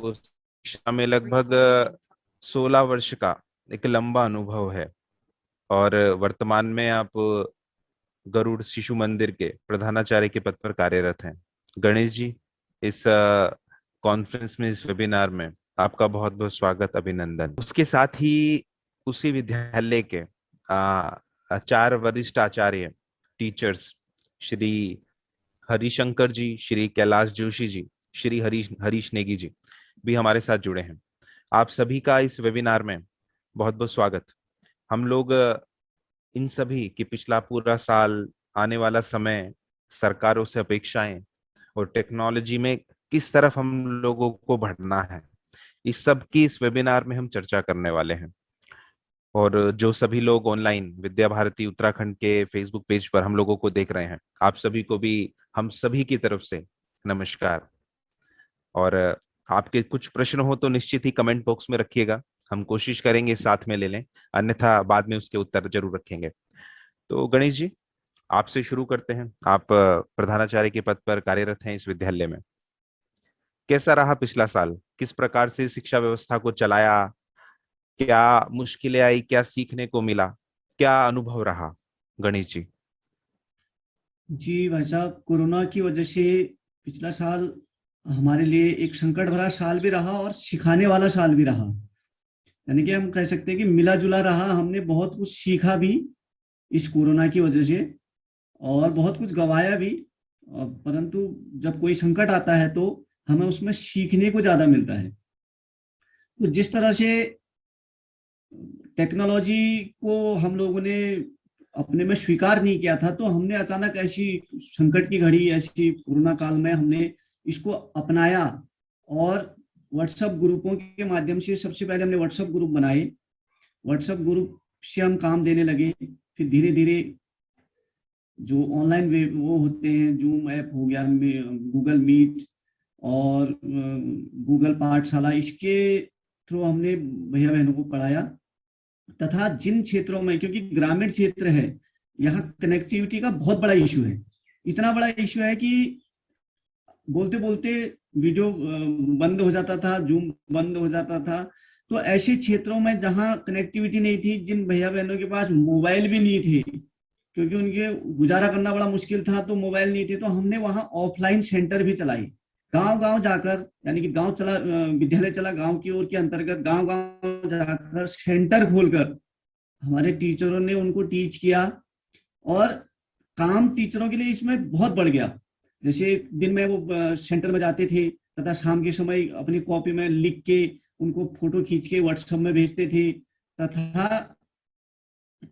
आपको शिक्षा में लगभग 16 वर्ष का एक लंबा अनुभव है और वर्तमान में आप गरुड़ शिशु मंदिर के प्रधानाचार्य के पद पर कार्यरत हैं। गणेश जी, इस कॉन्फ्रेंस में, इस वेबिनार में आपका बहुत बहुत स्वागत, अभिनंदन। उसके साथ ही उसी विद्यालय के 4 वरिष्ठ आचार्य, टीचर्स, श्री हरिशंकर जी, श्री कैलाश जोशी जी, श्री हरीश हरीश नेगी जी भी हमारे साथ जुड़े हैं। आप सभी का इस वेबिनार में बहुत बहुत स्वागत। हम लोग इन सभी की पिछला पूरा साल, आने वाला समय, सरकारों से अपेक्षाएं और टेक्नोलॉजी में किस तरफ हम लोगों को बढ़ना है, इस सब की इस वेबिनार में हम चर्चा करने वाले हैं। और जो सभी लोग ऑनलाइन विद्या भारती उत्तराखंड के फेसबुक पेज पर हम लोगों को देख रहे हैं, आप सभी को भी हम सभी की तरफ से नमस्कार। और आपके कुछ प्रश्न हो तो निश्चित ही कमेंट बॉक्स में रखिएगा, हम कोशिश करेंगे साथ में ले लें, अन्यथा बाद में उसके उत्तर जरूर रखेंगे। तो गणेश जी, आपसे शुरू करते हैं। आप प्रधानाचार्य के पद पर कार्यरत हैं इस विद्यालय में। कैसा रहा पिछला साल? किस प्रकार से शिक्षा व्यवस्था को चलाया? क्या मुश्किलें आई? क्या सीखने को मिला? क्या अनुभव रहा गणेश जी? जी भाई साहब, कोरोना की वजह से पिछला साल हमारे लिए एक संकट भरा साल भी रहा और सिखाने वाला साल भी रहा। यानी कि हम कह सकते हैं कि मिला जुला रहा। हमने बहुत कुछ सीखा भी इस कोरोना की वजह से और बहुत कुछ गंवाया भी। परंतु जब कोई संकट आता है तो हमें उसमें सीखने को ज्यादा मिलता है। तो जिस तरह से टेक्नोलॉजी को हम लोगों ने अपने में स्वीकार नहीं किया था, तो हमने अचानक ऐसी संकट की घड़ी, ऐसी कोरोना काल में हमने इसको अपनाया और व्हाट्सएप ग्रुपों के माध्यम से सबसे पहले हमने व्हाट्सएप ग्रुप बनाए। व्हाट्सएप ग्रुप से हम काम देने लगे। फिर धीरे धीरे जो ऑनलाइन वो होते हैं, जूम ऐप हो गया, गूगल मीट और गूगल पाठशाला, इसके थ्रू हमने भैया बहनों को पढ़ाया। तथा जिन क्षेत्रों में, क्योंकि ग्रामीण क्षेत्र है, यहाँ कनेक्टिविटी का बहुत बड़ा इशू है। इतना बड़ा इशू है कि बोलते बोलते वीडियो बंद हो जाता था, जूम बंद हो जाता था। तो ऐसे क्षेत्रों में जहाँ कनेक्टिविटी नहीं थी, जिन भैया बहनों के पास मोबाइल भी नहीं थे, क्योंकि उनके गुजारा करना बड़ा मुश्किल था, तो मोबाइल नहीं थे, तो हमने वहाँ ऑफलाइन सेंटर भी चलाई। गांव गांव जाकर, यानी कि गांव चला, विद्यालय चला गांव की ओर के अंतर्गत, गांव गांव जाकर सेंटर खोलकर हमारे टीचरों ने उनको टीच किया। और काम टीचरों के लिए इसमें बहुत बढ़ गया। जैसे दिन में वो सेंटर में जाते थे तथा शाम के समय अपनी कॉपी में लिख के उनको फोटो खींच के व्हाट्सएप में भेजते थे। तथा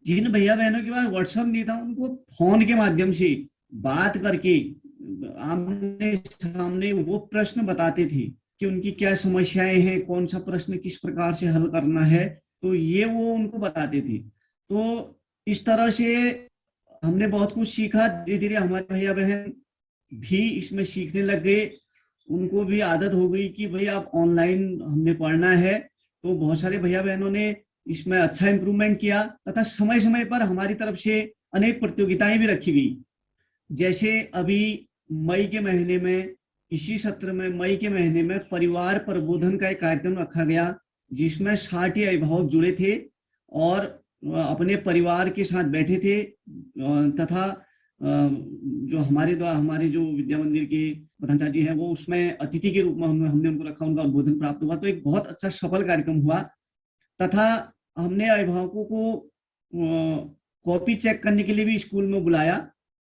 जिन भैया बहनों के पास व्हाट्सएप नहीं था, उनको फोन के माध्यम से बात करके आमने सामने वो प्रश्न बताते थे कि उनकी क्या समस्याएं हैं, कौन सा प्रश्न किस प्रकार से हल करना है, तो ये वो उनको बताते थे। तो इस तरह से हमने बहुत कुछ सीखा। धीरे धीरे हमारे भैया बहन भी इसमें सीखने लग गए। उनको भी आदत हो गई कि भाई आप ऑनलाइन हमने पढ़ना है। तो बहुत सारे भैया बहनों ने इसमें अच्छा इंप्रूवमेंट किया। तथा समय समय पर हमारी तरफ से अनेक प्रतियोगिताएं भी रखी गई। जैसे अभी मई के महीने में, इसी सत्र में मई के महीने में परिवार प्रबोधन का एक कार्यक्रम रखा गया, जिसमें 60 अभिभावक जुड़े थे और अपने परिवार के साथ बैठे थे। तथा जो हमारे जो विद्या मंदिर के प्रधानाचार्य जी हैं, वो उसमें अतिथि के रूप में हमने उनको रखा, उनका उद्बोधन प्राप्त हुआ। तो एक बहुत अच्छा सफल कार्यक्रम हुआ। तथा हमने अभिभावकों को कॉपी चेक करने के लिए भी स्कूल में बुलाया,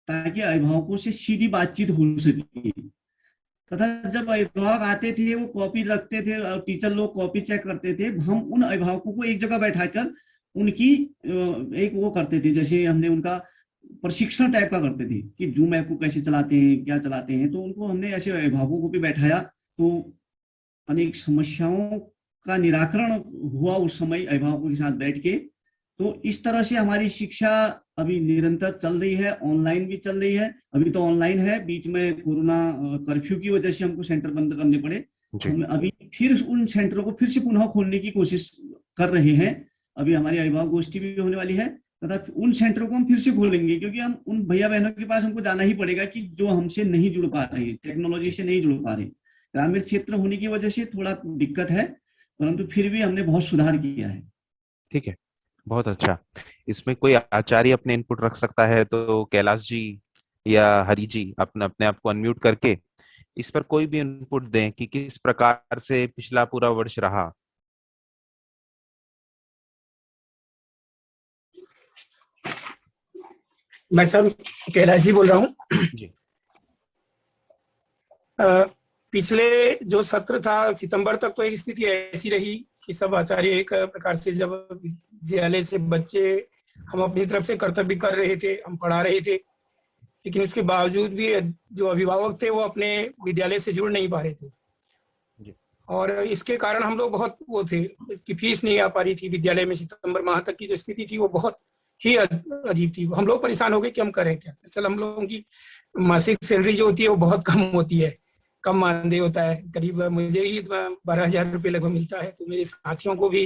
ताकि अभिभावकों से सीधी बातचीत हो सके। तथा जब अभिभावक आते थे, वो कॉपी रखते थे और टीचर लोग कॉपी चेक करते थे। हम उन अभिभावकों को एक जगह बैठाकर उनकी एक वो करते थे, जैसे हमने उनका प्रशिक्षण टाइप का करते थे कि जूम ऐप को कैसे चलाते हैं, क्या चलाते हैं। तो उनको हमने ऐसे अभिभावकों को भी बैठाया। तो अनेक समस्याओं का निराकरण हुआ उस समय अभिभावकों के साथ बैठ के। तो इस तरह से हमारी शिक्षा अभी निरंतर चल रही है, ऑनलाइन भी चल रही है। अभी तो ऑनलाइन है, बीच में कोरोना कर्फ्यू की वजह से हमको सेंटर बंद करने पड़े। हम अभी फिर उन सेंटरों को फिर से पुनः खोलने की कोशिश कर रहे हैं। अभी हमारी अभिभावक गोष्ठी भी होने वाली है, तथा उन सेंटरों को हम फिर से खोलेंगे, क्योंकि हम उन भैया बहनों के पास हमको जाना ही पड़ेगा कि जो हमसे नहीं जुड़ पा रहे, टेक्नोलॉजी से नहीं जुड़ पा रहे। ग्रामीण क्षेत्र होने की वजह से थोड़ा दिक्कत है, परंतु फिर भी हमने बहुत सुधार किया है। ठीक है, बहुत अच्छा। इसमें कोई आचार्य अपने इनपुट रख सकता है तो कैलाश जी या हरि जी अपने अपने आप को अनम्यूट करके इस पर कोई भी इनपुट दें कि किस प्रकार से पिछला पूरा वर्ष रहा। मैं सर कैलाश जी बोल रहा हूँ। जी। पिछले जो सत्र था सितंबर तक तो एक स्थिति ऐसी रही कि सब आचार्य एक प्रकार से जब विद्यालय से बच्चे हम अपनी तरफ से कर्तव्य कर रहे थे, हम पढ़ा रहे थे, लेकिन उसके बावजूद भी जो अभिभावक थे वो अपने विद्यालय से जुड़ नहीं पा रहे थे। जी। और इसके कारण हम लोग बहुत वो थे कि फीस नहीं आ पा रही थी विद्यालय में। सितंबर माह तक की जो स्थिति थी वो बहुत ही अजीब थी। हम लोग परेशान हो गए कि हम करें क्या। असल हम लोगों की मासिक सैलरी जो होती है वो बहुत कम होती है, कम मानदेय होता है। करीब मुझे ही 12,000 रुपये लगभग मिलता है, तो मेरे साथियों को भी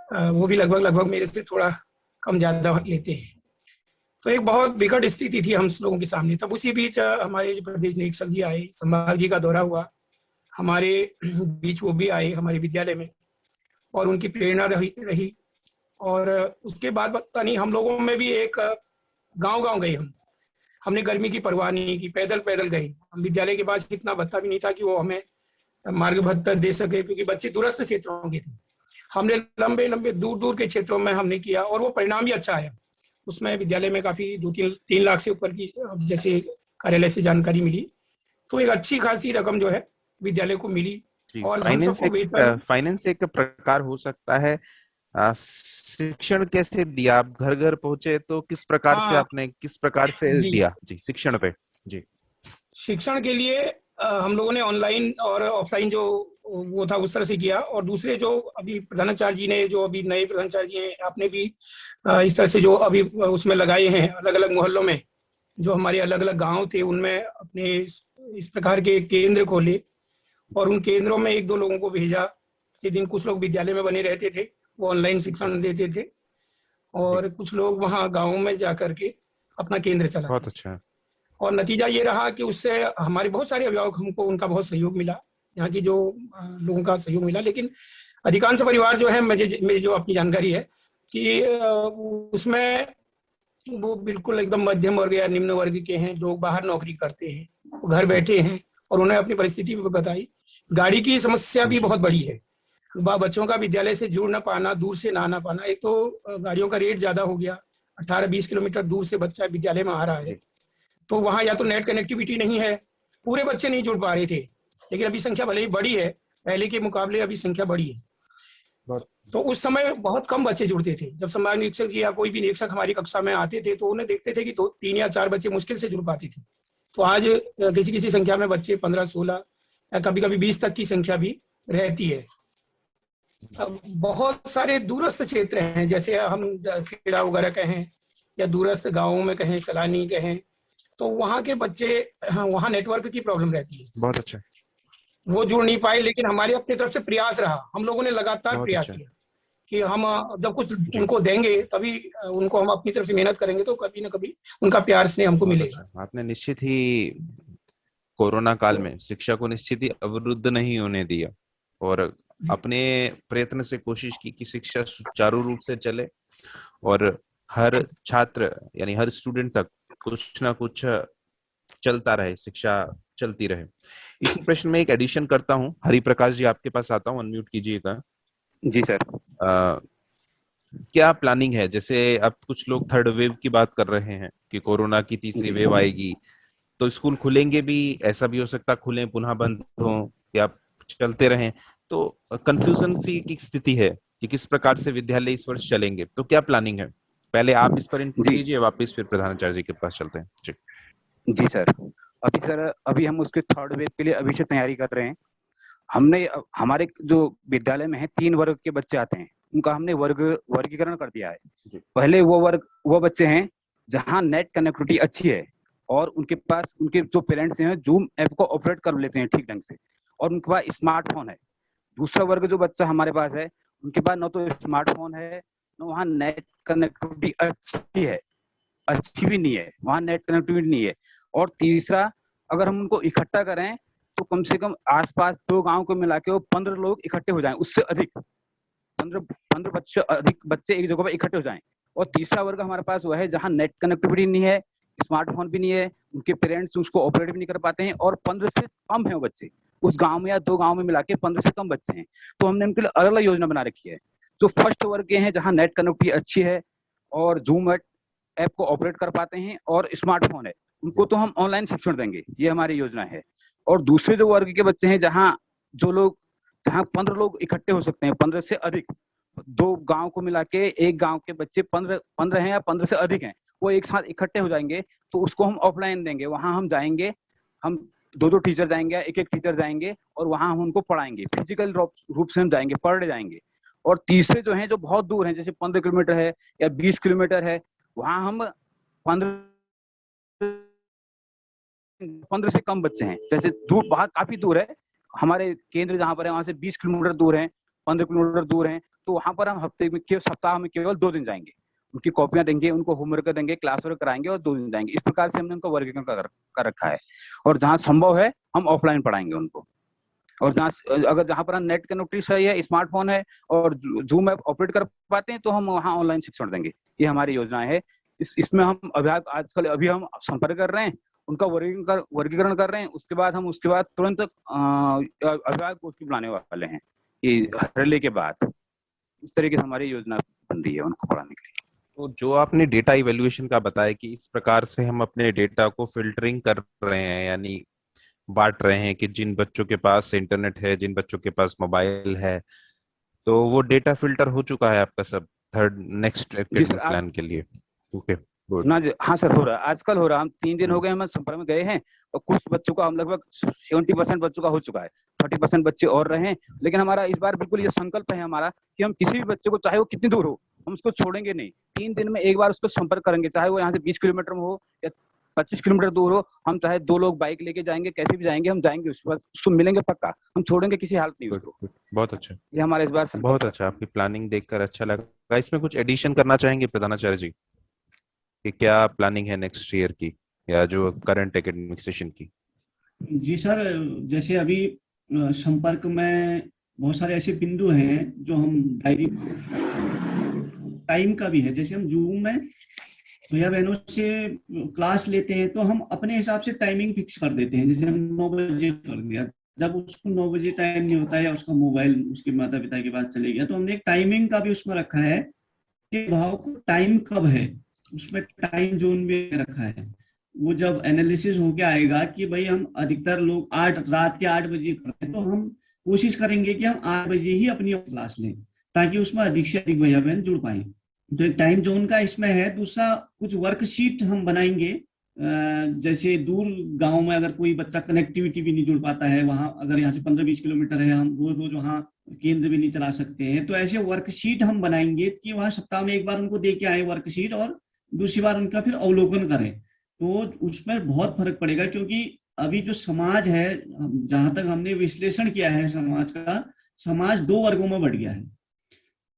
वो भी लगभग मेरे से थोड़ा कम ज्यादा लेते हैं। तो एक बहुत विकट स्थिति थी हम लोगों के सामने। तब उसी बीच हमारे जो प्रदेश निरीक्षक जी आए, संभाग जी का दौरा हुआ, हमारे बीच वो भी आए हमारे विद्यालय में, और उनकी प्रेरणा रही। और उसके बाद पता नहीं हम लोगों में भी एक गांव गए हमने गर्मी की परवाह नहीं की, पैदल पैदल गए। हम विद्यालय के पास इतना भत्ता भी नहीं था कि वो हमें मार्ग भत्ता दे सके, क्योंकि बच्चे दूरस्थ क्षेत्रों के थे। हमने लंबे लंबे दूर दूर के क्षेत्रों में हमने किया और वो परिणाम भी अच्छा आया। उसमें विद्यालय में काफी 2-3 लाख से ऊपर की जैसे कार्यालय से जानकारी मिली, तो एक अच्छी खासी रकम जो है विद्यालय को मिली। और हम सबको वेतन, फाइनेंस एक प्रकार हो सकता है। शिक्षण कैसे दिया, आप घर घर पहुंचे तो किस प्रकार से आपने किस प्रकार से दिया जी शिक्षण पे? जी, शिक्षण के लिए हम लोगों ने ऑनलाइन और ऑफलाइन जो वो था उस तरह से किया। और दूसरे जो अभी प्रधानाचार्य जी ने, जो अभी नए प्रधानाचार्य जी हैं, आपने भी इस तरह से जो अभी उसमें लगाए हैं अलग अलग मोहल्लों में, जो हमारे अलग अलग गांव थे उनमें अपने इस प्रकार के केंद्र खोले। और उन केंद्रों में 1-2 लोगों को भेजा। प्रतिदिन कुछ लोग विद्यालय में बने रहते थे, वो ऑनलाइन शिक्षण देते थे, और कुछ लोग वहाँ गाँव में जाकर के अपना केंद्र चलाते। बहुत अच्छा। और नतीजा ये रहा कि उससे हमारे बहुत सारे अभिभावक, हमको उनका बहुत सहयोग मिला, यहाँ की जो लोगों का सहयोग मिला। लेकिन अधिकांश परिवार जो है, मेरी जो अपनी जानकारी है कि उसमें वो बिल्कुल एकदम मध्यम वर्ग या निम्न वर्ग के हैं, लोग बाहर नौकरी करते हैं, वो घर बैठे हैं, और उन्हें अपनी परिस्थिति भी बताई। गाड़ी की समस्या भी बहुत बड़ी है, बच्चों का विद्यालय से जुड़ ना पाना, दूर से ना आना पाना। एक तो गाड़ियों का रेट ज्यादा हो गया, 18-20 किलोमीटर दूर से बच्चा विद्यालय में आ रहा है, तो वहाँ या तो नेट कनेक्टिविटी नहीं है, पूरे बच्चे नहीं जुड़ पा रहे थे। लेकिन अभी संख्या भले ही बड़ी है, पहले के मुकाबले अभी संख्या बड़ी है। तो उस समय बहुत कम बच्चे जुड़ते थे। जब संभाग निरीक्षक या कोई भी निरीक्षक हमारी कक्षा में आते थे तो उन्हें देखते थे कि 3 या 4 बच्चे मुश्किल से जुड़ पाते थे। तो आज किसी किसी संख्या में बच्चे 15-16 या कभी कभी 20 तक की संख्या भी रहती है। अब बहुत सारे दूरस्थ क्षेत्र हैं, जैसे हम खेड़ा वगैरह कहें या दूरस्थ गाँवों में कहें, सलानी कहें, तो वहाँ के बच्चे, वहाँ नेटवर्क की प्रॉब्लम रहती है। बहुत अच्छा। वो जुड़ नहीं पाए, लेकिन हमारी अपनी तरफ से प्रयास रहा। हम लोगों ने लगातार प्रयास किया कि हम जब कुछ उनको देंगे तभी उनको हम अपनी तरफ से मेहनत करेंगे, तो कभी ना कभी उनका प्यार स्नेह हमको मिलेगा। आपने निश्चित ही कोरोना काल में शिक्षा को निश्चित ही अवरुद्ध नहीं होने दिया और अपने प्रयत्न से कोशिश की कि शिक्षा सुचारू रूप से चले और हर छात्र यानी हर स्टूडेंट तक कुछ ना कुछ चलता रहे, शिक्षा चलती रहे। इसी प्रश्न में एक एडिशन करता हूं। हरिप्रकाश जी, आपके पास आता हूं, अनम्यूट कीजिएगा। जी सर। क्या प्लानिंग है? जैसे अब कुछ लोग थर्ड वेव की बात कर रहे हैं कि कोरोना की तीसरी वेव आएगी, तो स्कूल खुलेंगे भी, ऐसा भी हो सकता खुलें पुनः बंद हो या चलते रहें। तो कंफ्यूजन सी की स्थिति है कि किस प्रकार से विद्यालय इस वर्ष चलेंगे। तो क्या प्लानिंग है? पहले आप इस पर इनपुट दीजिए, वापस फिर प्रधानाचार्य जी के पास चलते हैं। जी सर, अभी हम उसके थर्ड वेव के लिए अभी से तैयारी कर रहे हैं। हमने हमारे जो विद्यालय में है 3 वर्ग के बच्चे आते हैं, उनका हमने वर्गीकरण कर दिया है। पहले वो बच्चे हैं जहां नेट कनेक्टिविटी अच्छी है और उनके पास उनके जो पेरेंट्स हैं जूम ऐप को ऑपरेट कर लेते हैं ठीक ढंग से और उनके पास स्मार्टफोन है। दूसरा वर्ग जो बच्चा हमारे पास है, उनके पास न तो स्मार्टफोन है, न वहाँ नेट कनेक्टिविटी अच्छी भी नहीं है, वहाँ नेट कनेक्टिविटी नहीं है। और तीसरा, अगर हम उनको इकट्ठा करें तो कम से कम आसपास 2 गांव को मिला के वो 15 लोग इकट्ठे हो जाएं, उससे अधिक 15 बच्चे अधिक बच्चे एक जगह पर इकट्ठे हो जाएं। और तीसरा वर्ग हमारे पास वह है जहां नेट कनेक्टिविटी नहीं है, स्मार्टफोन भी नहीं है, उनके पेरेंट्स उसको ऑपरेट भी नहीं कर पाते हैं और 15 से कम है वो बच्चे, उस गांव में या 2 गांव में मिला के 15 से कम बच्चे हैं। तो हमने उनके लिए अलग अलग योजना बना रखी है। जो फर्स्ट वर्ग के हैं जहां नेट कनेक्टिविटी अच्छी है और जूम ऐप को ऑपरेट कर पाते हैं और स्मार्टफोन है, उनको तो हम ऑनलाइन शिक्षण देंगे, ये हमारी योजना है। और दूसरे जो वर्ग के बच्चे हैं जहाँ 15 लोग इकट्ठे हो सकते हैं, 15 से अधिक, 2 गांव को मिला के एक गांव के बच्चे 15 हैं या 15 से अधिक हैं, वो एक साथ इकट्ठे हो जाएंगे, तो उसको हम ऑफलाइन देंगे। वहां हम जाएंगे, हम 2-2 टीचर जाएंगे, एक-एक टीचर जाएंगे और वहां हम उनको पढ़ाएंगे, फिजिकल रूप से हम जाएंगे, पढ़ने जाएंगे। और तीसरे जो हैं जो बहुत दूर हैं, जैसे 15 किलोमीटर है या 20 किलोमीटर है, वहां हम 15 से कम बच्चे हैं, जैसे दूर, बहुत काफी दूर है, हमारे केंद्र जहाँ पर है वहां से 20 किलोमीटर दूर है, 15 किलोमीटर दूर है, तो वहां पर हम सप्ताह में केवल 2 दिन जाएंगे, उनकी कॉपियां देंगे, उनको होमवर्क देंगे, क्लास वर्क कराएंगे और 2 दिन जाएंगे। इस प्रकार से हमने उनको वर्गीकरण कर रखा है। और जहाँ संभव है हम ऑफलाइन पढ़ाएंगे उनको। और जहाँ पर नेट कनेक्टिविटी सही है, स्मार्टफोन है और जूम ऐप ऑपरेट कर पाते हैं, तो हम वहाँ ऑनलाइन शिक्षण देंगे। ये हमारी योजना है। इसमें हम अभी हम संपर्क कर रहे हैं, उनका वर्गीकरण कर रहे हैं, उसके बाद तुरंत अभिभावक गोष्ठी बुलाने वाले हैं, ये हरले के बाद। इस तरीके से हमारी योजना बन रही है उनको पढ़ाने के लिए। तो जो आपने डेटा इवैल्यूएशन का बताया कि इस प्रकार से हम अपने डेटा को फिल्टरिंग कर रहे हैं, यानी बांट रहे हैं कि जिन बच्चों के पास इंटरनेट है, जिन बच्चों के पास मोबाइल है, तो वो डेटा फिल्टर हो चुका है आपका सब नेक्स्ट प्लान के लिए? Okay, good. ना जी, हाँ सर, हो रहा है, आजकल हो रहा है। हम 3 दिन हो गए, हम संपर्क में गए हैं और कुछ बच्चों का हम लगभग 70% बच्चों का हो चुका है, 30% बच्चे और रहे हैं। लेकिन हमारा इस बार बिल्कुल ये संकल्प है हमारा कि हम किसी भी बच्चे को, चाहे वो कितनी दूर हो, हम उसको छोड़ेंगे नहीं। 3 दिन में एक बार उसको संपर्क करेंगे, चाहे वो यहाँ से 20 किलोमीटर में हो या 25 किलोमीटर दूर हो। हम चाहे 2 लोग बाइक लेके जाएंगे, कैसे भी जाएंगे, हम जाएंगे, उसको मिलेंगे पक्का, हम छोड़ेंगे किसी हालत नहीं उसको। बहुत अच्छा, ये हमारे इस बार बहुत अच्छा। आपकी प्लानिंग देखकर अच्छा लगा। इसमें कुछ एडिशन करना चाहेंगे प्रधानाचार्य जी कि क्या प्लानिंग है नेक्स्ट ईयर की या जो करंट एकेडमिक सेशन की? जी सर, जैसे अभी संपर्क में बहुत सारे ऐसे बिंदु हैं जो हम डायरी, टाइम का भी है। जैसे हम जूम में भैया बहनों से क्लास लेते हैं तो हम अपने हिसाब से टाइमिंग फिक्स कर देते हैं। जैसे हम 9 बजे कर दिया, जब उसको 9 बजे टाइम नहीं होता है या उसका मोबाइल उसके माता पिता के पास चले गया, तो हमने एक टाइमिंग का भी उसमें रखा है कि भाव को टाइम कब है, उसमें टाइम जोन भी रखा है। वो जब एनालिसिस होके आएगा कि भाई हम अधिकतर लोग रात के 8 बजे करते हैं, तो हम कोशिश करेंगे कि हम 8 बजे ही अपनी क्लास लें, ताकि उसमें अधिक से अधिक भैया बहन जुड़ पाए। तो एक टाइम जोन का इसमें है। दूसरा, कुछ वर्कशीट हम बनाएंगे, जैसे दूर गांव में अगर कोई बच्चा कनेक्टिविटी भी नहीं जुड़ पाता है, वहां अगर यहाँ से 15-20 किलोमीटर है, हम रोज रोज वहाँ केंद्र भी नहीं चला सकते हैं, तो ऐसे वर्कशीट हम बनाएंगे कि वहाँ सप्ताह में एक बार उनको दे के आए वर्कशीट, और दूसरी बार उनका फिर अवलोकन करें। तो उसमें बहुत फर्क पड़ेगा, क्योंकि अभी जो समाज है, जहां तक हमने विश्लेषण किया है समाज का, समाज 2 वर्गों में बढ़ गया है।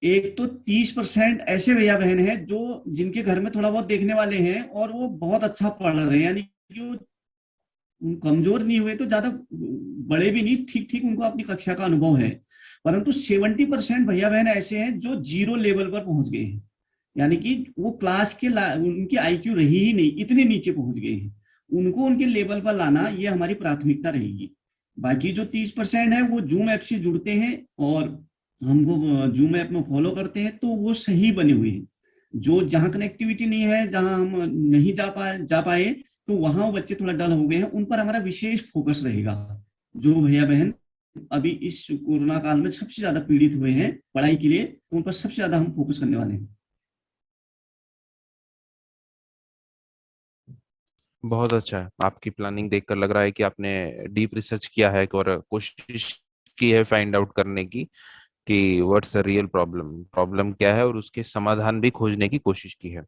एक तो 30% ऐसे भैया बहन है जो जिनके घर में थोड़ा बहुत देखने वाले हैं और वो बहुत अच्छा पढ़ रहे हैं, यानी कि वो कमजोर नहीं हुए तो ज्यादा बड़े भी नहीं, ठीक ठीक उनको अपनी कक्षा का अनुभव है। परंतु 70% भैया बहन ऐसे हैं जो 0 लेवल पर पहुंच गए हैं, यानी कि वो क्लास के उनकी आईक्यू रही ही नहीं, इतने नीचे पहुंच गए हैं। उनको उनके लेवल पर लाना, ये हमारी प्राथमिकता रहेगी। बाकी जो 30% है वो जूम ऐप से जुड़ते हैं और हमको जूम ऐप में फॉलो करते हैं, तो वो सही बने हुए हैं। जो जहाँ कनेक्टिविटी नहीं है, जहाँ हम नहीं जा पाए, तो वहां वो बच्चे थोड़ा डल हो गए हैं, उन पर हमारा विशेष फोकस रहेगा। जो भैया बहन अभी इस कोरोना काल में सबसे ज्यादा पीड़ित हुए हैं पढ़ाई के लिए, तो उन पर सबसे ज्यादा हम फोकस करने वाले हैं। बहुत अच्छा है। आपकी प्लानिंग देखकर लग रहा है कि आपने डीप रिसर्च किया है और कोशिश की है फाइंड आउट करने की कि व्हाट्स द रियल प्रॉब्लम क्या है, और उसके समाधान भी खोजने की कोशिश की है।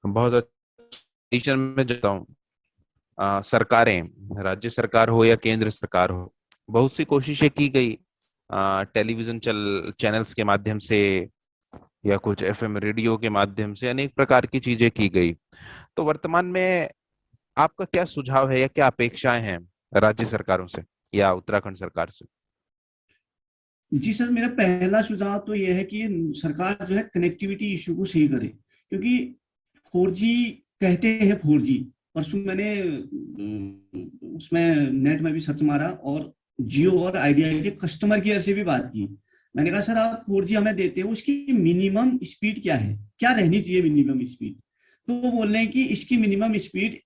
बहुत अच्छा। में जाता हूँ, सरकारें, राज्य सरकार हो या केंद्र सरकार हो, बहुत सी कोशिशें की गई टेलीविजन चैनल्स के माध्यम से या कुछ एफएम रेडियो के माध्यम से, अनेक प्रकार की चीजें की गई। तो वर्तमान में आपका क्या सुझाव है या क्या अपेक्षाएं हैं राज्य सरकारों से या उत्तराखंड सरकार से? जी सर, मेरा पहला सुझाव तो यह है कि सरकार जो है कनेक्टिविटी इशू को सही करे, क्योंकि 4G कहते हैं 4G। परसों मैंने उसमें नेट में भी सर्च मारा और जियो और आइडिया के कस्टमर केयर से भी बात की। मैंने कहा सर आप 4G हमें देते हो, उसकी मिनिमम स्पीड क्या है, क्या रहनी चाहिए मिनिमम स्पीड? तो वो बोल रहे हैं कि इसकी मिनिमम स्पीड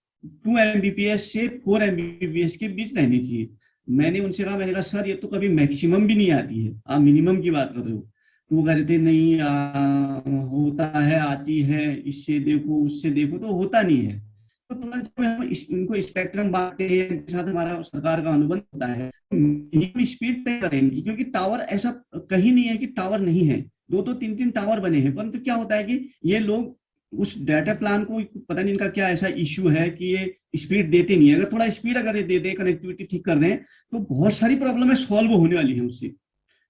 2 Mbps से 4 Mbps के बीच रहनी चाहिए। मैंने उनसे कहा, मैंने कहा सर ये तो कभी मैक्सिमम भी नहीं आती है, आप मिनिमम की बात कर रहे हो। तो वो कह रहे थे नहीं होता है, आती है, इससे देखो उससे देखो, तो होता नहीं है। तो तुरंत जब हम इनको स्पेक्ट्रम बांटते हैं, इनके साथ हमारा सरकार का अनुबंध होता है, मिनिमम स्पीड तय करें इनकी, क्योंकि टावर ऐसा कहीं नहीं है कि टावर नहीं है, 2-2 3-3 टावर बने हैं, परंतु क्या होता है कि ये लोग उस डाटा प्लान को, पता नहीं इनका क्या ऐसा इश्यू है कि ये स्पीड देते नहीं है। अगर थोड़ा स्पीड अगर ये दे दे, कनेक्टिविटी ठीक कर दें, तो बहुत सारी प्रॉब्लम है सॉल्व होने वाली है उससे।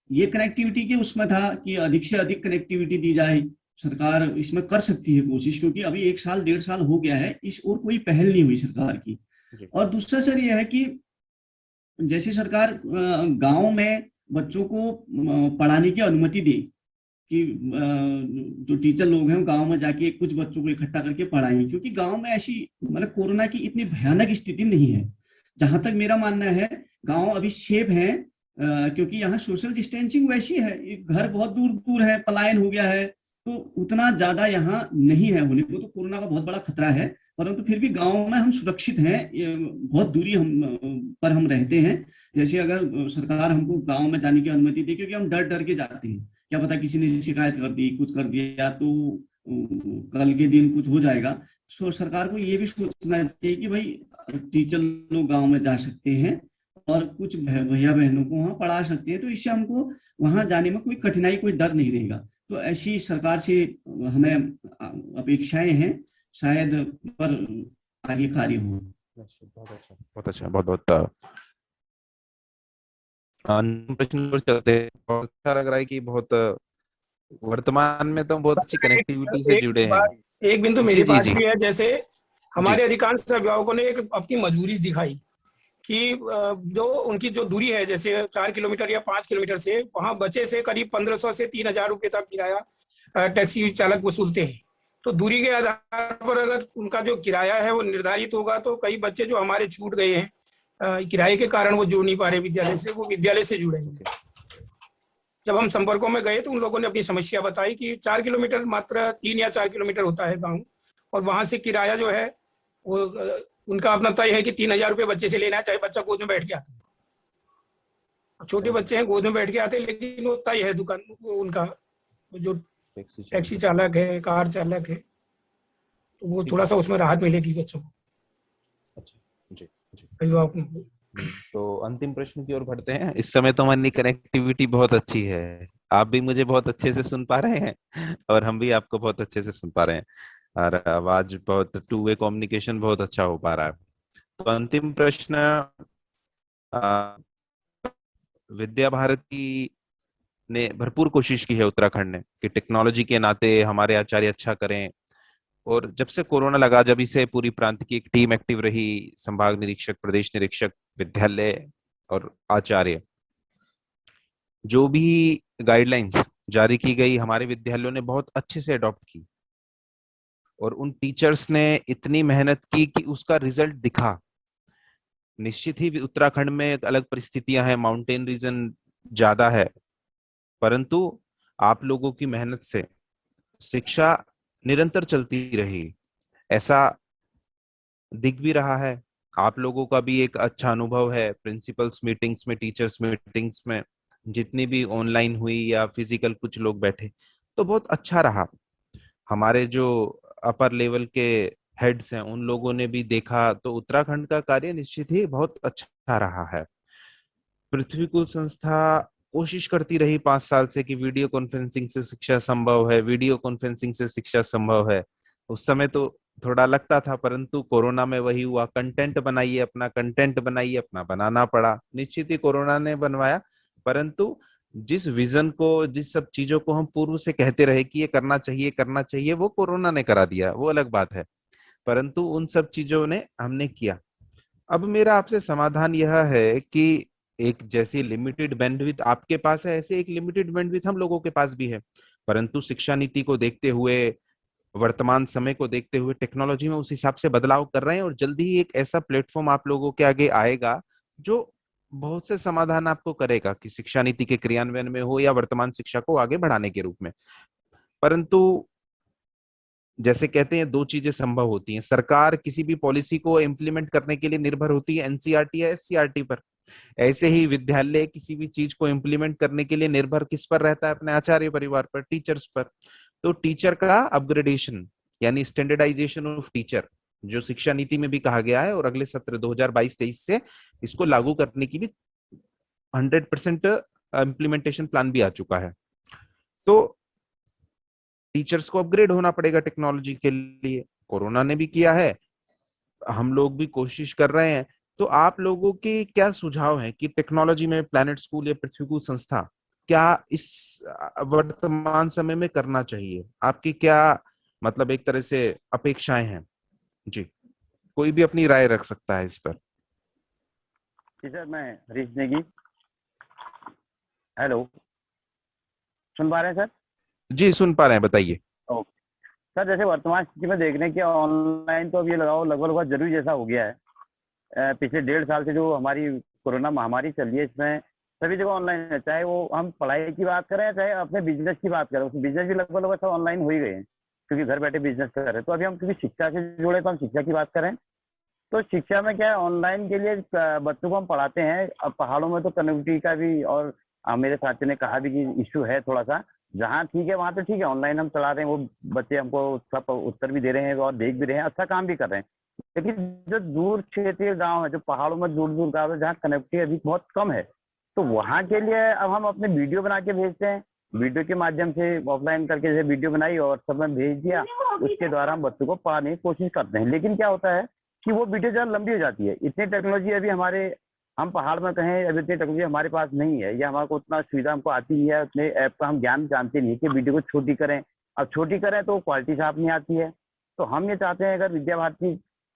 ये कनेक्टिविटी के उसमें था कि अधिक से अधिक कनेक्टिविटी दी जाए, सरकार इसमें कर सकती है कोशिश, क्योंकि अभी 1 साल 1.5 साल हो गया है, इस और कोई पहल नहीं हुई सरकार की। और दूसरा सर ये है कि जैसे सरकार गांव में बच्चों को पढ़ाने की अनुमति दे, कि जो टीचर लोग हैं गांव में जाके कुछ बच्चों को इकट्ठा करके पढ़ाएं, क्योंकि गांव में ऐसी मतलब कोरोना की इतनी भयानक स्थिति नहीं है। जहां तक मेरा मानना है गांव अभी सेफ है, क्योंकि यहाँ सोशल डिस्टेंसिंग वैसी है, घर बहुत दूर दूर है, पलायन हो गया है, तो उतना ज्यादा यहाँ नहीं है होने को। तो कोरोना का बहुत बड़ा खतरा है, परंतु फिर भी गांव में हम सुरक्षित हैं, बहुत दूरी पर हम रहते हैं। जैसे अगर सरकार हमको गांव में जाने की अनुमति दे, क्योंकि हम डर डर के जाते हैं, क्या पता किसी ने शिकायत कर दी, कुछ कर दिया, तो कल के दिन कुछ हो जाएगा। तो सरकार को ये भी सोचना चाहिए कि भाई टीचर लोग गांव में जा सकते हैं और कुछ भैया बहनों को वहां पढ़ा सकते हैं, तो इससे हमको वहां जाने में कोई कठिनाई, कोई डर नहीं रहेगा। तो ऐसी सरकार से हमें अपेक्षाएं हैं, शायद पर आगे कार्य हो। बहुत अच्छा, बहुत अच्छा, बहुत बहुत प्रश्न पर चलते हैं। बहुत अच्छा लग रहा है कि बहुत वर्तमान में तो बहुत अच्छी कनेक्टिविटी से जुड़े हैं। एक बिंदु जी मेरे जी पास जी भी है, जैसे हमारे अधिकांश अभिभावकों ने एक अपनी मजबूरी दिखाई कि जो उनकी जो दूरी है, जैसे 4 किलोमीटर या 5 किलोमीटर से, वहां बच्चे से करीब 1500 से 3000 रुपए तक किराया टैक्सी चालक वसूलते हैं। तो दूरी के आधार पर अगर उनका जो किराया है वो निर्धारित होगा, तो कई बच्चे जो हमारे छूट गए हैं किराए के कारण, वो जुड़ नहीं पा रहे विद्यालय से, वो विद्यालय से जुड़ेंगे। जब हम संपर्कों में गए तो उन लोगों ने अपनी समस्या बताई कि 4 किलोमीटर, मात्र 3 या 4 किलोमीटर होता है गाँव, और वहां से किराया जो है वो उनका अपना तय है कि 3000 रुपये बच्चे से लेना है, चाहे बच्चा गोद में बैठ के आता है। छोटे बच्चे हैं, गोद में बैठ के आते हैं, लेकिन वो तय है दुकान उनका, जो टैक्सी चालक है, कार चालक है, तो वो थोड़ा सा उसमें राहत मिलेगी बच्चों को। अच्छा, जी जी। तो अंतिम प्रश्न की ओर बढ़ते हैं। इस समय तो हमारी कनेक्टिविटी बहुत अच्छी है, आप भी मुझे बहुत अच्छे से सुन पा रहे हैं और हम भी आपको बहुत अच्छे से सुन पा रहे हैं, और आवाज बहुत, 2 वे कम्युनिकेशन बहुत अच्छा हो पा रहा है। तो अंतिम प्रश्न, विद्या भारती ने भरपूर कोशिश की है उत्तराखंड ने कि टेक्नोलॉजी के नाते हमारे आचार्य अच्छा करें, और जब से कोरोना लगा, जब से पूरी प्रांत की एक टीम एक्टिव रही, संभाग निरीक्षक, प्रदेश निरीक्षक, विद्यालय और आचार्य, जो भी गाइडलाइंस जारी की गई हमारे विद्यालयों ने बहुत अच्छे से अडॉप्ट की, और उन टीचर्स ने इतनी मेहनत की कि उसका रिजल्ट दिखा। निश्चित ही उत्तराखंड में एक अलग परिस्थितियां हैं, माउंटेन रीजन ज्यादा है, परंतु आप लोगों की मेहनत से शिक्षा निरंतर चलती रही, ऐसा दिख भी रहा है। आप लोगों का भी एक अच्छा अनुभव है प्रिंसिपल्स मीटिंग्स में, टीचर्स मीटिंग्स में, जितनी भी ऑनलाइन हुई या फिजिकल कुछ लोग बैठे, तो बहुत अच्छा रहा। हमारे जो अपर लेवल के हेड्स हैं उन लोगों ने भी देखा, तो उत्तराखंड का कार्य निश्चित ही बहुत अच्छा रहा है। पृथ्वी कुल संस्था कोशिश करती रही 5 साल से कि वीडियो कॉन्फ्रेंसिंग से शिक्षा संभव है, वीडियो कॉन्फ्रेंसिंग से शिक्षा संभव है। उस समय तो थोड़ा लगता था, परंतु कोरोना में वही हुआ, कंटेंट बनाइए अपना, कंटेंट बनाइए अपना, बनाना पड़ा। निश्चित ही कोरोना ने बनवाया, परंतु जिस विजन को, जिस सब चीजों को हम पूर्व से कहते रहे कि ये करना चाहिए, करना चाहिए, वो कोरोना ने करा दिया, वो अलग बात है, परंतु उन सब चीजों ने हमने किया। अब मेरा आपसे समाधान यह है कि एक जैसी लिमिटेड बैंडविड्थ आपके पास है, ऐसे एक लिमिटेड बैंडविड्थ हम लोगों के पास भी है। परंतु शिक्षा नीति को देखते हुए, वर्तमान समय को देखते हुए टेक्नोलॉजी में उस हिसाब से बदलाव कर रहे हैं, और जल्दी ही एक ऐसा प्लेटफॉर्म आप लोगों के आगे आएगा जो बहुत से समाधान आपको करेगा, कि शिक्षा नीति के क्रियान्वयन में हो या वर्तमान शिक्षा को आगे बढ़ाने के रूप में। परंतु जैसे कहते हैं, दो चीजें संभव होती हैं। सरकार किसी भी पॉलिसी को इम्प्लीमेंट करने के लिए निर्भर होती है एनसीईआरटी या एससीईआरटी पर। ऐसे ही विद्यालय किसी भी चीज को इम्प्लीमेंट करने के लिए निर्भर किस पर रहता है? अपने आचार्य परिवार पर, टीचर्स पर। तो टीचर का अपग्रेडेशन यानी स्टैंडर्डाइजेशन ऑफ टीचर, जो शिक्षा नीति में भी कहा गया है, और अगले सत्र 2022-23 से इसको लागू करने की भी 100% इम्प्लीमेंटेशन प्लान भी आ चुका है। तो टीचर्स को अपग्रेड होना पड़ेगा टेक्नोलॉजी के लिए। कोरोना ने भी किया है, हम लोग भी कोशिश कर रहे हैं। तो आप लोगों के क्या सुझाव हैं कि टेक्नोलॉजी में प्लैनेट स्कूल या पृथ्वीकूल संस्था क्या इस वर्तमान समय में करना चाहिए? आपकी क्या मतलब एक तरह से अपेक्षाएं हैं? जी, कोई भी अपनी राय रख सकता है इस पर। जी सर, मैं हरीश नेगी। हेलो, सुन पा रहे हैं सर? जी सुन पा रहे हैं, बताइए। ओके सर, जैसे वर्तमान स्थिति में देखने के ऑनलाइन तो अब ये लगाओ लगभग जरूरी जैसा हो गया है। पिछले 1.5 साल से जो हमारी कोरोना महामारी चल रही है, इसमें सभी जगह ऑनलाइन है। चाहे वो हम पढ़ाई की बात करें, चाहे अपने बिजनेस की बात करें, उसमें बिजनेस भी लगभग सब ऑनलाइन हो ही गए हैं, क्योंकि घर बैठे बिजनेस कर रहे हैं। तो अभी हम क्योंकि शिक्षा से जुड़े, तो हम शिक्षा की बात करें तो शिक्षा में क्या है, ऑनलाइन के लिए बच्चों को हम पढ़ाते हैं। अब पहाड़ों में तो कनेक्टिविटी का भी, और मेरे साथी ने कहा भी कि इश्यू है थोड़ा सा। जहाँ ठीक है वहाँ तो ठीक है, ऑनलाइन हम चला रहे हैं, वो बच्चे हमको सब उत्तर भी दे रहे हैं और देख भी रहे हैं, अच्छा काम भी कर रहे हैं। लेकिन जो दूर क्षेत्रीय गांव है, जो पहाड़ों में दूर दूर गाँव है, जहाँ कनेक्टिविटी अभी बहुत कम है, तो वहाँ के लिए अब हम अपने वीडियो बना के भेजते हैं। वीडियो के माध्यम से ऑफलाइन करके जैसे वीडियो बनाई और सब में भेज दिया, उसके द्वारा हम बच्चों को पढ़ाने की कोशिश करते हैं। लेकिन क्या होता है कि वो वीडियो ज़्यादा लंबी हो जाती है। इतनी टेक्नोलॉजी अभी हम पहाड़ में कहें, अभी इतनी टेक्नोलॉजी हमारे पास नहीं है, या हमारे को उतना सुविधा हमको आती नहीं है, उतने ऐप का हम ज्ञान जानते नहीं है कि वीडियो को छोटी करें। अब छोटी करें तो क्वालिटी साफ नहीं आती है। तो हम ये चाहते हैं, अगर विद्या भारती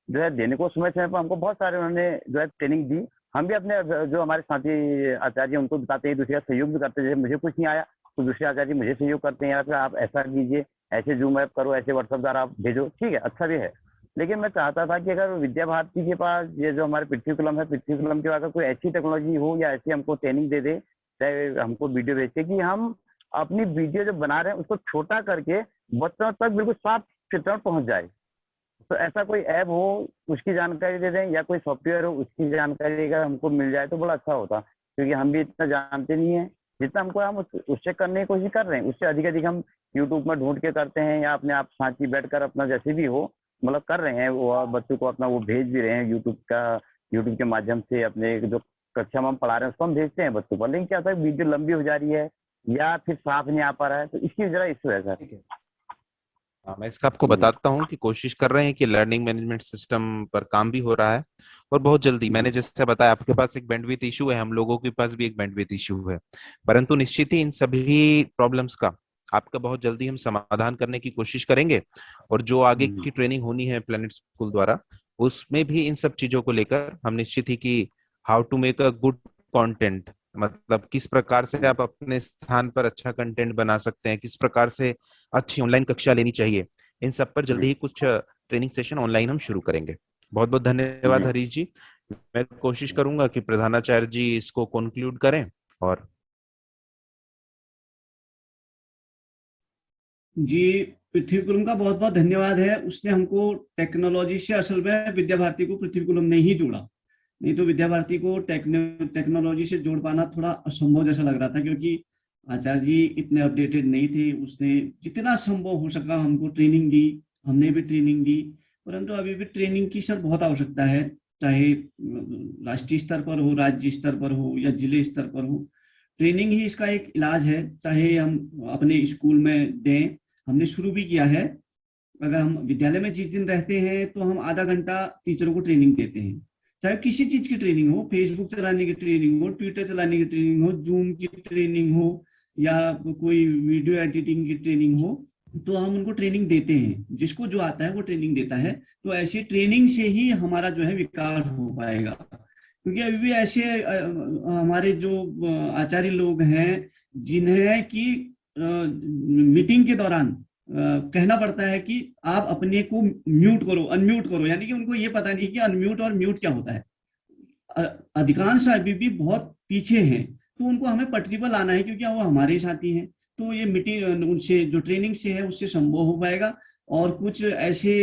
जो है देने को समय समय पर हमको बहुत सारे उन्होंने जो है ट्रेनिंग दी, हम भी अपने जो हमारे साथी आचार्य उनको बताते हैं, दूसरे का सहयोग भी करते हैं। जैसे मुझे कुछ नहीं आया तो दूसरे आचार्य मुझे सहयोग करते हैं, या फिर आप ऐसा कीजिए, ऐसे जूम ऐप करो, ऐसे व्हाट्सएप द्वारा आप भेजो, ठीक है, अच्छा भी है। लेकिन मैं चाहता था कि अगर विद्या भारती के पास ये जो हमारे पृथ्वीकुलम है, पृथ्वीकुलम के अगर कोई ऐसी टेक्नोलॉजी हो या ऐसी हमको ट्रेनिंग दे दे, चाहे हमको वीडियो भेजते, कि हम अपनी वीडियो जो बना रहे हैं उसको छोटा करके बच्चों तक बिल्कुल साफ चित्रण पहुंच जाए। तो ऐसा कोई ऐप हो, उसकी जानकारी दे दें, या कोई सॉफ्टवेयर हो, उसकी जानकारी अगर हमको मिल जाए तो बड़ा अच्छा होता, क्योंकि हम भी इतना जानते नहीं है। जितना हमको हम उससे करने की कोशिश कर रहे हैं, उससे अधिक हम यूट्यूब में ढूंढ के करते हैं, या अपने आप साथी बैठकर अपना जैसे भी हो मतलब कर रहे हैं, वो बच्चों को अपना वो भेज भी रहे हैं यूट्यूब के माध्यम से। अपने जो कक्षा में हम पढ़ा रहे हैं उसको हम भेजते हैं बच्चों को। लेकिन क्या होता है, वीडियो लंबी हो जा रही है या फिर साफ नहीं आ पा रहा है, तो इसकी जरा इश्यू है सर। हाँ, मैं इसका आपको बताता हूँ कि कोशिश कर रहे हैं कि लर्निंग मैनेजमेंट सिस्टम पर काम भी हो रहा है, और बहुत जल्दी, मैंने जैसे बताया, आपके पास एक बैंडविड्थ इशू है, हम लोगों के पास भी एक बैंडविड्थ इशू है। परंतु निश्चित ही इन सभी प्रॉब्लम्स का आपका बहुत जल्दी हम समाधान करने की कोशिश करेंगे। और जो आगे की ट्रेनिंग होनी है प्लैनेट स्कूल द्वारा, उसमें भी इन सब चीजों को लेकर हम निश्चित ही कि how to make a good content, मतलब किस प्रकार से आप अपने स्थान पर अच्छा कंटेंट बना सकते हैं, किस प्रकार से अच्छी ऑनलाइन कक्षा लेनी चाहिए, इन सब पर जल्दी ही कुछ ट्रेनिंग सेशन ऑनलाइन हम शुरू करेंगे। बहुत बहुत धन्यवाद हरीश जी। मैं कोशिश करूंगा कि प्रधानाचार्य जी इसको कंक्लूड करें। और जी, पृथ्वीकुलम का बहुत बहुत धन्यवाद है। उसने हमको टेक्नोलॉजी से, असल में विद्या भारती को पृथ्वीकुलम ने ही जोड़ा, नहीं तो विद्या भारती को टेक्नोलॉजी से जोड़ पाना थोड़ा असंभव जैसा लग रहा था, क्योंकि आचार्य जी इतने अपडेटेड नहीं थे। उसने जितना संभव हो सका हमको ट्रेनिंग दी, हमने भी ट्रेनिंग दी, परंतु अभी भी ट्रेनिंग की सर बहुत आवश्यकता है, चाहे राष्ट्रीय स्तर पर हो, राज्य स्तर पर हो, या जिले स्तर पर हो। ट्रेनिंग ही इसका एक इलाज है, चाहे हम अपने स्कूल में दें, हमने शुरू भी किया है। अगर हम विद्यालय में जिस दिन रहते हैं तो हम आधा घंटा टीचरों को ट्रेनिंग देते हैं, चाहे किसी चीज की ट्रेनिंग हो, फेसबुक चलाने की ट्रेनिंग हो, ट्विटर चलाने की ट्रेनिंग हो, जूम की ट्रेनिंग हो, या कोई वीडियो एडिटिंग की ट्रेनिंग हो, तो हम उनको ट्रेनिंग देते हैं। जिसको जो आता है वो ट्रेनिंग देता है। तो ऐसी ट्रेनिंग से ही हमारा जो है विकास हो पाएगा। क्योंकि अभी भी ऐसे हमारे जो आचार्य लोग हैं जिन्हें कि मीटिंग के दौरान कहना पड़ता है कि आप अपने को म्यूट करो, अनम्यूट करो, यानी कि उनको ये पता नहीं कि अनम्यूट और म्यूट क्या होता है। अधिकांश अभी भी बहुत पीछे हैं, तो उनको हमें पटरी पर लाना है, क्योंकि वो हमारे साथी हैं। तो ये मीटिंग उनसे जो ट्रेनिंग से है उससे संभव हो पाएगा। और कुछ ऐसे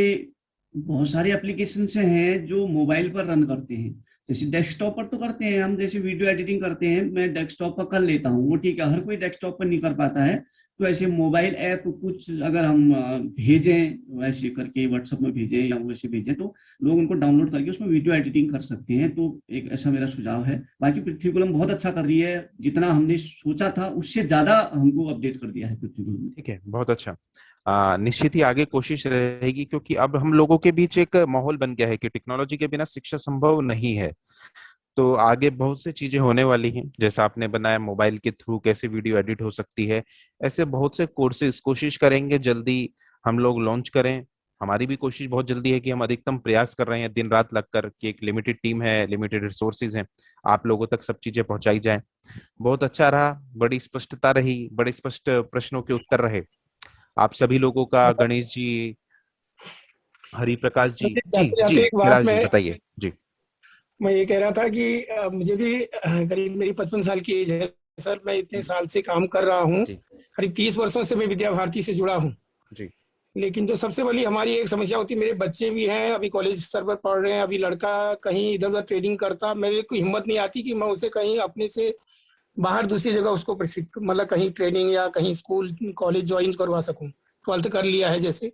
बहुत सारे एप्लीकेशन हैं जो मोबाइल पर रन करते हैं, जैसे डेस्कटॉप पर तो करते हैं हम, जैसे वीडियो एडिटिंग करते हैं, मैं डेस्कटॉप पर कर लेता हूँ, वो ठीक है, हर कोई डेस्कटॉप पर नहीं कर पाता है। तो ऐसे मोबाइल ऐप कुछ अगर हम भेजें वैसे करके, व्हाट्सएप में भेजें या वैसे भेजें, तो लोग उनको डाउनलोड करके उसमें वीडियो एडिटिंग कर सकते हैं। तो एक ऐसा मेरा सुझाव है। बाकी पृथ्वी कुलम बहुत अच्छा कर रही है, जितना हमने सोचा था उससे ज्यादा हमको अपडेट कर दिया है पृथ्वी कुलम ने। ठीक है, बहुत अच्छा। निश्चित ही आगे कोशिश रहेगी, क्योंकि अब हम लोगों के बीच एक माहौल बन गया है कि टेक्नोलॉजी के बिना शिक्षा संभव नहीं है। तो आगे बहुत सी चीजें होने वाली हैं, जैसा आपने बनाया मोबाइल के थ्रू कैसे वीडियो एडिट हो सकती है, ऐसे बहुत से कोर्सेज कोशिश करेंगे जल्दी हम लोग लॉन्च करें। हमारी भी कोशिश बहुत जल्दी है कि हम अधिकतम प्रयास कर रहे हैं दिन रात लगकर, कि एक लिमिटेड टीम है, लिमिटेड रिसोर्सेज हैं, आप लोगों तक सब चीजें पहुंचाई जाएं। बहुत अच्छा रहा, बड़ी स्पष्टता रही, बड़े स्पष्ट प्रश्नों के उत्तर रहे आप सभी लोगों का। गणेश जी, हरि प्रकाश जी, जी जाते जी, जाते एक बात कैलाश जी मैं बताइए जी। मैं ये कह रहा था कि मुझे भी करीब मेरी 55 साल की एज है सर। मैं इतने साल से काम कर रहा हूँ, जी करीब 30 वर्षों से मैं विद्या भारती से जुड़ा हूँ। जी लेकिन जो सबसे बड़ी हमारी एक समस्या होती है, मेरे बच्चे भी हैं, अभी कॉलेज स्तर पर पढ़ रहे हैं, अभी लड़का कहीं इधर उधर ट्रेडिंग करता, मेरे को हिम्मत नहीं आती कि मैं उसे कहीं अपने से बाहर दूसरी जगह उसको मतलब कहीं ट्रेनिंग या कहीं स्कूल कॉलेज ज्वाइन करवा सकूं। 12th कर लिया है, जैसे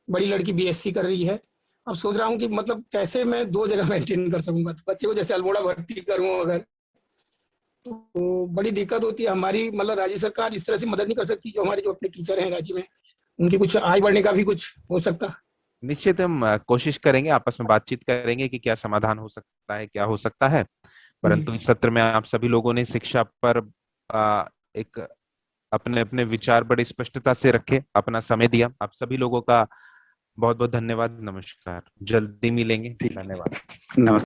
बड़ी लड़की बीएससी कर रही है। अब सोच रहा हूँ कि मतलब कैसे मैं 2 जगह मेंटेन कर सकूंगा। तो बच्चे को जैसे अल्मोड़ा भर्ती करूँ अगर, तो बड़ी दिक्कत होती है हमारी। मतलब राज्य सरकार इस तरह से मदद नहीं कर सकती, जो हमारे जो अपने टीचर हैं राज्य में, उनकी कुछ आय बढ़ने का भी कुछ हो सकता। निश्चित हम कोशिश करेंगे, आपस में बातचीत करेंगे कि क्या समाधान हो सकता है, क्या हो सकता है। जी परंतु इस सत्र में आप सभी लोगों ने शिक्षा पर एक अपने अपने विचार बड़ी स्पष्टता से रखे, अपना समय दिया। आप सभी लोगों का बहुत बहुत धन्यवाद। नमस्कार, जल्दी मिलेंगे। ठीक, धन्यवाद। नमस्कार।